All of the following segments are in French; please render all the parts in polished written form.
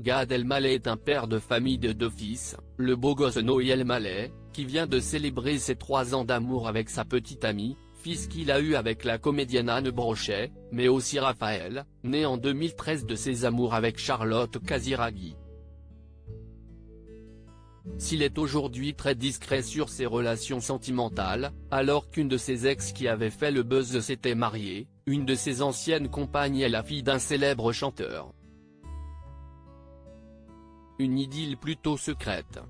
Gad Elmaleh est un père de famille de 2 fils, le beau gosse Noé Elmaleh, qui vient de célébrer ses 3 ans d'amour avec sa petite amie, fils qu'il a eu avec la comédienne Anne Brochet, mais aussi Raphaël, né en 2013 de ses amours avec Charlotte Casiraghi. S'il est aujourd'hui très discret sur ses relations sentimentales, alors qu'une de ses ex qui avait fait le buzz s'était mariée, une de ses anciennes compagnes est la fille d'un célèbre chanteur. Une idylle plutôt secrète.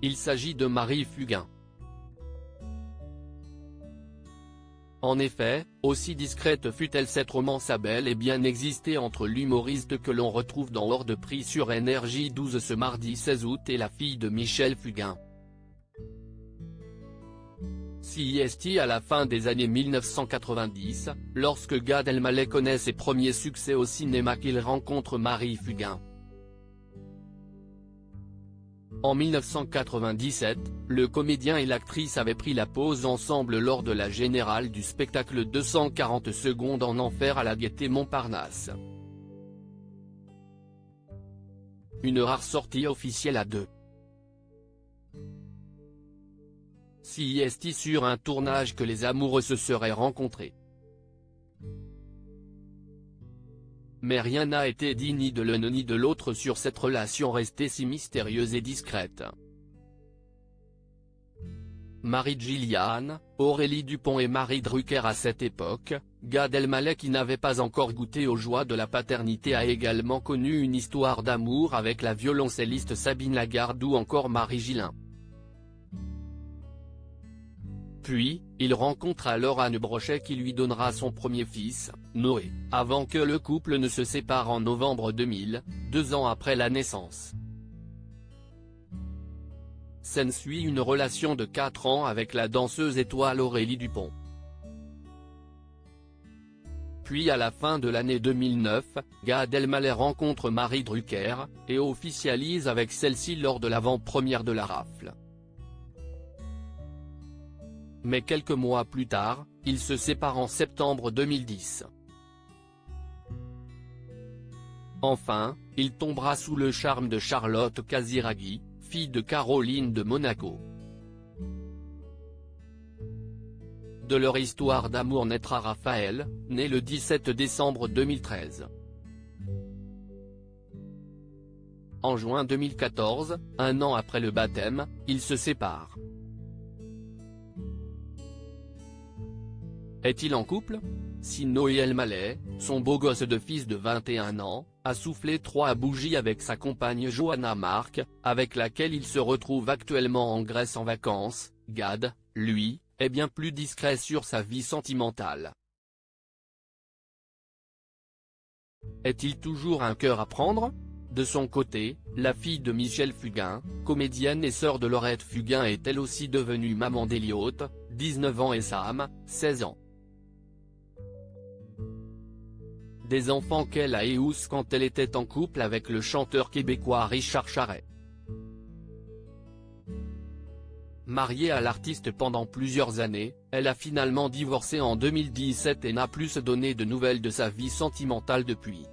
Il s'agit de Marie Fugain. En effet, aussi discrète fut-elle, cette romance a bel et bien existé entre l'humoriste que l'on retrouve dans Hors de prix sur Énergie 12 ce mardi 16 août et la fille de Michel Fugain. CIST à la fin des années 1990, lorsque Gad Elmaleh connaît ses premiers succès au cinéma qu'il rencontre Marie Fugain. En 1997, le comédien et l'actrice avaient pris la pause ensemble lors de la générale du spectacle 240 secondes en enfer à la Gaîté Montparnasse. Une rare sortie officielle à deux. CIST sur un tournage que les amoureux se seraient rencontrés. Mais rien n'a été dit ni de l'un ni de l'autre sur cette relation restée si mystérieuse et discrète. Marie-Gilliane, Aurélie Dupont et Marie Drucker. À cette époque, Gad Elmaleh, qui n'avait pas encore goûté aux joies de la paternité, a également connu une histoire d'amour avec la violoncelliste Sabine Lagarde ou encore Marie Gillin. Puis, il rencontre alors Anne Brochet qui lui donnera son premier fils, Noé, avant que le couple ne se sépare en novembre 2000, 2 ans après la naissance. S'ensuit une relation de 4 ans avec la danseuse étoile Aurélie Dupont. Puis à la fin de l'année 2009, Gad Elmaleh rencontre Marie Drucker, et officialise avec celle-ci lors de l'avant-première de La Rafle. Mais quelques mois plus tard, ils se séparent en septembre 2010. Enfin, il tombera sous le charme de Charlotte Casiraghi, fille de Caroline de Monaco. De leur histoire d'amour naîtra Raphaël, né le 17 décembre 2013. En juin 2014, 1 an après le baptême, ils se séparent. Est-il en couple? Si Noé Elmaleh, son beau gosse de fils de 21 ans, a soufflé 3 bougies avec sa compagne Johanna Mark, avec laquelle il se retrouve actuellement en Grèce en vacances, Gad, lui, est bien plus discret sur sa vie sentimentale. Est-il toujours un cœur à prendre? De son côté, la fille de Michel Fugain, comédienne et sœur de Laurette Fugain, est elle aussi devenue maman d'Elliot, 19 ans et Sam, 16 ans. Des enfants qu'elle a eus quand elle était en couple avec le chanteur québécois Richard Charest. Mariée à l'artiste pendant plusieurs années, elle a finalement divorcé en 2017 et n'a plus donné de nouvelles de sa vie sentimentale depuis.